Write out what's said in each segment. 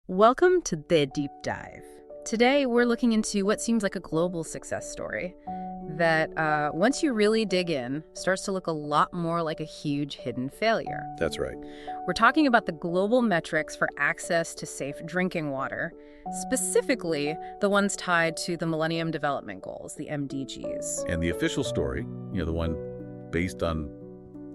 Welcome to The Deep Dive. Today, we're looking into what seems like a global success story that, once you really dig in, starts to look a lot more like a huge hidden failure. That's right. We're talking about the global metrics for access to safe drinking water, specifically the ones tied to the Millennium Development Goals, the MDGs. And the official story, the one based on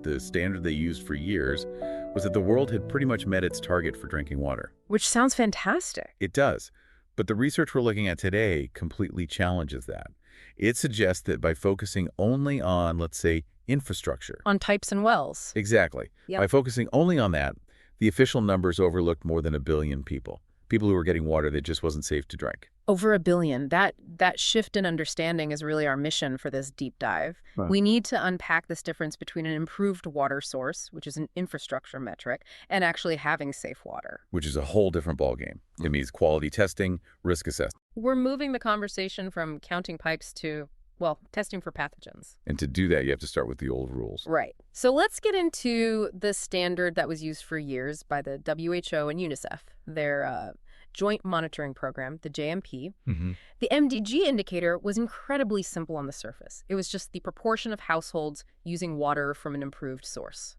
the standard they used for years, was that the world had pretty much met its target for drinking water. Which sounds fantastic. It does. But the research we're looking at today completely challenges that. It suggests that by focusing only on, let's say, infrastructure. On pipes and wells. Exactly. Yep. By focusing only on that, the official numbers overlooked more than 1 billion people. People who were getting water that just wasn't safe to drink. Over 1 billion. That shift in understanding is really our mission for this deep dive. Right. We need to unpack this difference between an improved water source, which is an infrastructure metric, and actually having safe water. Which is a whole different ballgame. It means quality testing, risk assessment. We're moving the conversation from counting pipes to, well, testing for pathogens. And to do that, you have to start with the old rules. Right. So let's get into the standard that was used for years by the WHO and UNICEF, their joint monitoring program, the JMP. Mm-hmm. The MDG indicator was incredibly simple on the surface. It was just the proportion of households using water from an improved source.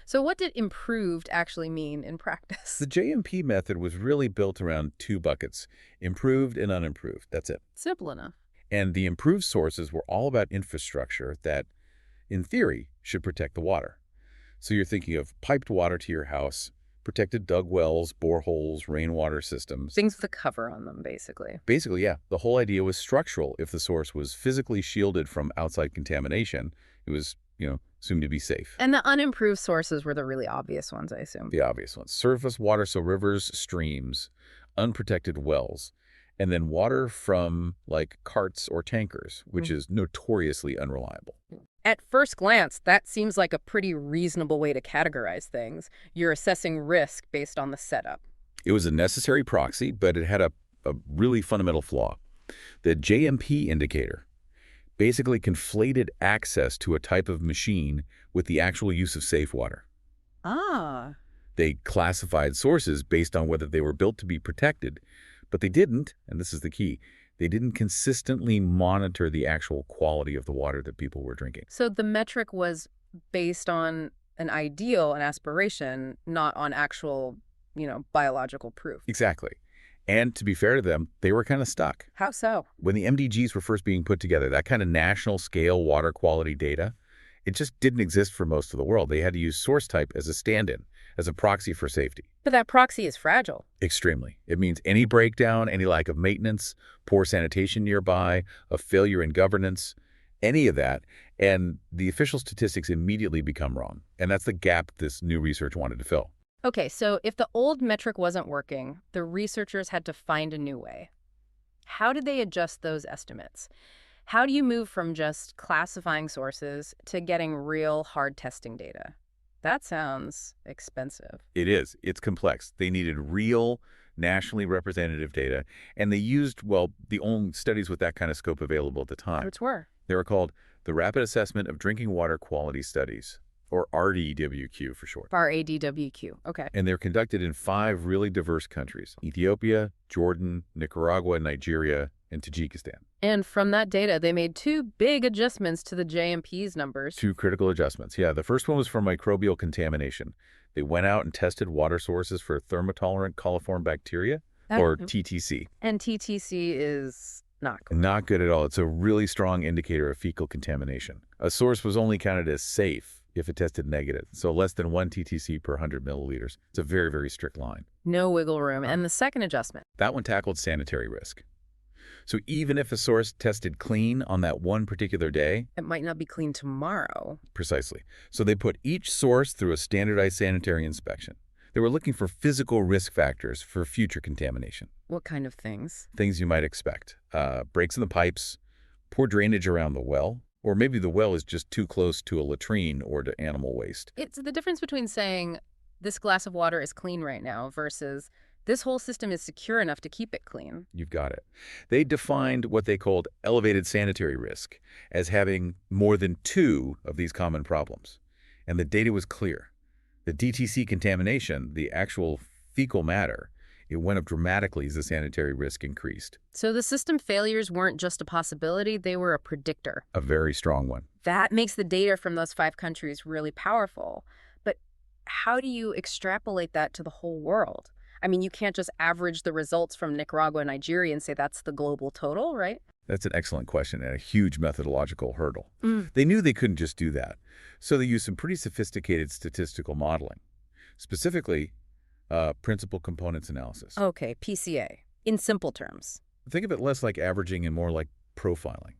So what did improved actually mean in practice? The JMP method was really built around 2 buckets, improved and unimproved. That's it. Simple enough. And the improved sources were all about infrastructure that, in theory, should protect the water. So you're thinking of piped water to your house, protected dug wells, boreholes, rainwater systems. Things with a cover on them, basically. Basically, yeah. The whole idea was structural. If the source was physically shielded from outside contamination, it was, assumed to be safe. And the unimproved sources were the really obvious ones, I assume. The obvious ones. Surface water, so rivers, streams, unprotected wells, and then water from, like, carts or tankers, which is notoriously unreliable. At first glance, that seems like a pretty reasonable way to categorize things. You're assessing risk based on the setup. It was a necessary proxy, but it had a really fundamental flaw. The JMP indicator basically conflated access to a type of machine with the actual use of safe water. Ah. They classified sources based on whether they were built to be protected, but they didn't, and this is the key, they didn't consistently monitor the actual quality of the water that people were drinking. So the metric was based on an ideal, an aspiration, not on actual, biological proof. Exactly. And to be fair to them, they were kind of stuck. How so? When the MDGs were first being put together, that kind of national scale water quality data, it just didn't exist for most of the world. They had to use source type as a stand-in, as a proxy for safety. But that proxy is fragile. Extremely. It means any breakdown, any lack of maintenance, poor sanitation nearby, a failure in governance, any of that, and the official statistics immediately become wrong. And that's the gap this new research wanted to fill. Okay, so if the old metric wasn't working, the researchers had to find a new way. How did they adjust those estimates? How do you move from just classifying sources to getting real hard testing data? That sounds expensive. It is. It's complex. They needed real, nationally representative data, and they used, the only studies with that kind of scope available at the time. Which were? They were called the Rapid Assessment of Drinking Water Quality Studies, or RADWQ for short. RADWQ, okay. And they're conducted in 5 really diverse countries: Ethiopia, Jordan, Nicaragua, Nigeria, and Tajikistan. And from that data, they made 2 big adjustments to the JMP's numbers. 2 critical adjustments. Yeah, the first one was for microbial contamination. They went out and tested water sources for thermotolerant coliform bacteria, or TTC. And TTC is not good. Not good at all. It's a really strong indicator of fecal contamination. A source was only counted as safe if it tested negative, so less than 1 TTC per 100 milliliters. It's a very, very strict line. No wiggle room. And the second adjustment? That one tackled sanitary risk. So even if a source tested clean on that one particular day, it might not be clean tomorrow. Precisely. So they put each source through a standardized sanitary inspection. They were looking for physical risk factors for future contamination. What kind of things? Things you might expect. Breaks in the pipes, poor drainage around the well, or maybe the well is just too close to a latrine or to animal waste. It's the difference between saying this glass of water is clean right now versus this whole system is secure enough to keep it clean. You've got it. They defined what they called elevated sanitary risk as having more than 2 of these common problems. And the data was clear. The DTC contamination, the actual fecal matter, It went up dramatically as the sanitary risk increased. So the system failures weren't just a possibility, they were a predictor. A very strong one. That makes the data from those 5 countries really powerful. But how do you extrapolate that to the whole world? I mean, you can't just average the results from Nicaragua and Nigeria and say that's the global total, right? That's an excellent question and a huge methodological hurdle. Mm. They knew they couldn't just do that, so they used some pretty sophisticated statistical modeling, specifically principal components analysis. Okay, PCA. In simple terms. Think of it less like averaging and more like profiling.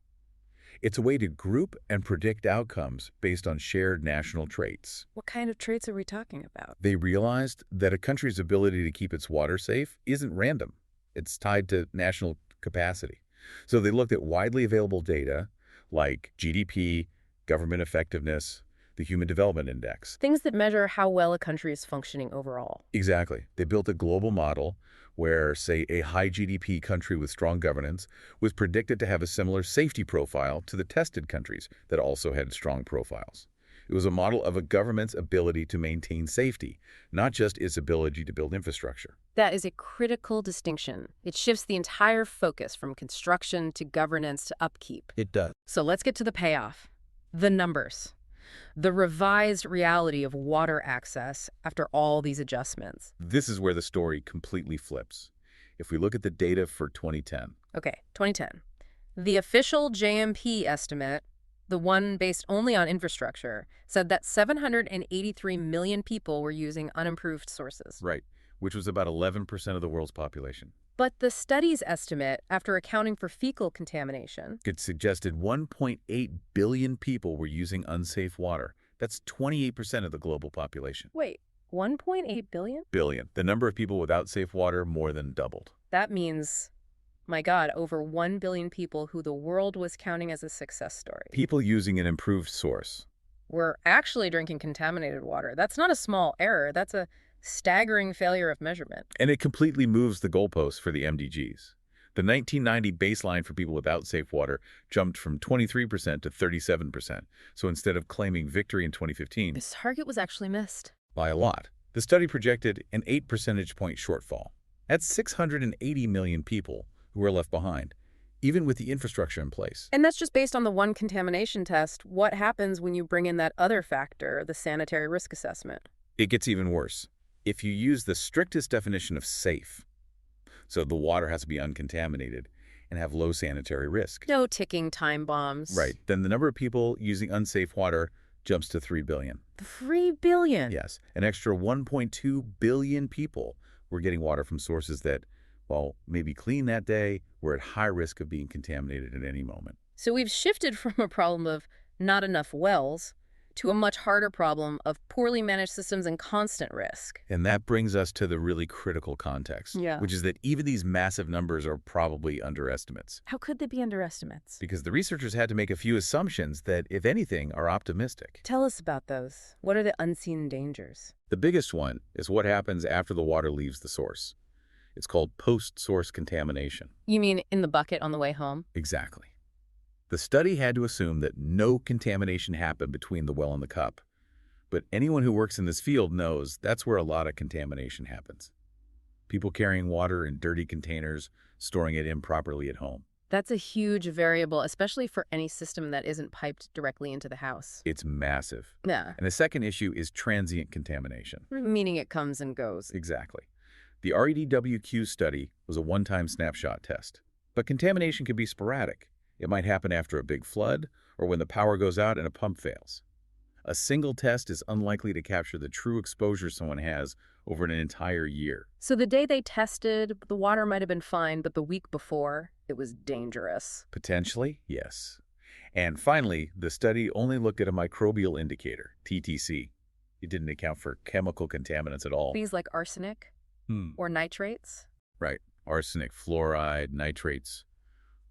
It's a way to group and predict outcomes based on shared national traits. What kind of traits are we talking about? They realized that a country's ability to keep its water safe isn't random. It's tied to national capacity. So they looked at widely available data like GDP, government effectiveness, the Human Development Index. Things that measure how well a country is functioning overall. Exactly. They built a global model where, say, a high GDP country with strong governance was predicted to have a similar safety profile to the tested countries that also had strong profiles. It was a model of a government's ability to maintain safety, not just its ability to build infrastructure. That is a critical distinction. It shifts the entire focus from construction to governance to upkeep. It does. So let's get to the payoff. The numbers. The revised reality of water access after all these adjustments. This is where the story completely flips. If we look at the data for 2010. Okay, 2010. The official JMP estimate, the one based only on infrastructure, said that 783 million people were using unimproved sources. Right, which was about 11% of the world's population. But the study's estimate, after accounting for fecal contamination, It suggested 1.8 billion people were using unsafe water. That's 28% of the global population. wait, 1.8 billion? Billion. The number of people without safe water more than doubled. That means, my God, over 1 billion people who the world was counting as a success story People using an improved source. were actually drinking contaminated water. That's not a small error. That's a staggering failure of measurement. And it completely moves the goalposts for the MDGs. The 1990 baseline for people without safe water jumped from 23% to 37%. So instead of claiming victory in 2015, This target was actually missed. by a lot, the study projected an 8 percentage point shortfall. That's 680 million people who were left behind, even with the infrastructure in place. And that's just based on the one contamination test. What happens when you bring in that other factor, the sanitary risk assessment? It gets even worse. If you use the strictest definition of safe, so the water has to be uncontaminated and have low sanitary risk. No ticking time bombs. Right. Then the number of people using unsafe water jumps to 3 billion. 3 billion. Yes. An extra 1.2 billion people were getting water from sources that, while maybe clean that day, were at high risk of being contaminated at any moment. So we've shifted from a problem of not enough wells to a much harder problem of poorly managed systems and constant risk. And that brings us to the really critical context, Yeah. which is that even these massive numbers are probably underestimates, How could they be underestimates? because the researchers had to make a few assumptions that, if anything, are optimistic. Tell us about those. What are the unseen dangers? The biggest one is what happens after the water leaves the source. It's called post-source contamination. You mean in the bucket on the way home? Exactly. The study had to assume that no contamination happened between the well and the cup. But anyone who works in this field knows that's where a lot of contamination happens. People carrying water in dirty containers, storing it improperly at home. That's a huge variable, especially for any system that isn't piped directly into the house. It's massive. Yeah, And the second issue is transient contamination. meaning it comes and goes. Exactly. The RADWQ study was a one-time snapshot test. But contamination can be sporadic. It might happen after a big flood or when the power goes out and a pump fails. A single test is unlikely to capture the true exposure someone has over an entire year. So the day they tested, the water might have been fine, but the week before, it was dangerous. Potentially, yes. And finally, the study only looked at a microbial indicator, TTC. It didn't account for chemical contaminants at all. Things like arsenic or nitrates. Right. Arsenic, fluoride, nitrates.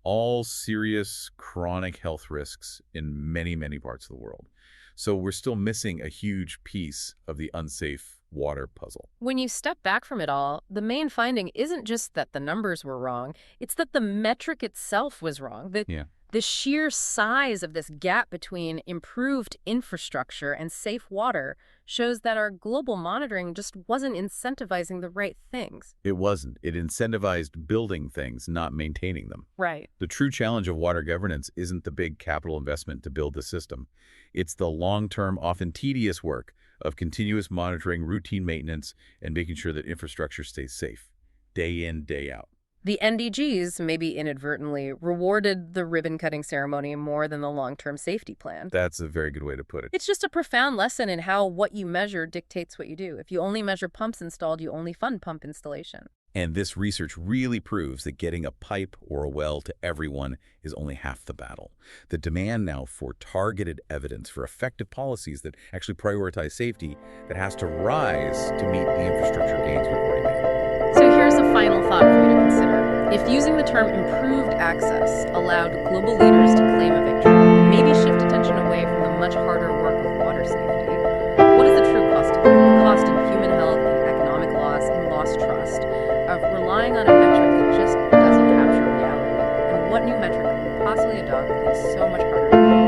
All serious chronic health risks in many, many parts of the world. So we're still missing a huge piece of the unsafe water puzzle. When you step back from it all, the main finding isn't just that the numbers were wrong, it's that the metric itself was wrong. Yeah. The sheer size of this gap between improved infrastructure and safe water shows that our global monitoring just wasn't incentivizing the right things. It wasn't. It incentivized building things, not maintaining them. Right. The true challenge of water governance isn't the big capital investment to build the system. It's the long-term, often tedious work of continuous monitoring, routine maintenance, and making sure that infrastructure stays safe, day in, day out. The NDGs maybe inadvertently rewarded the ribbon-cutting ceremony more than the long-term safety plan. That's a very good way to put it. It's just a profound lesson in how what you measure dictates what you do. If you only measure pumps installed, you only fund pump installation. And this research really proves that getting a pipe or a well to everyone is only half the battle. The demand now for targeted evidence for effective policies that actually prioritize safety that has to rise to meet the infrastructure gains we've already made. So here's a final thought for you to consider. If using the term improved access allowed global leaders to claim a victory, and maybe shift attention away from the much harder work of water safety, what is the true cost of it? The cost in human health and economic loss and lost trust of relying on a metric that just doesn't capture reality? And what new metric could we possibly adopt that is so much harder to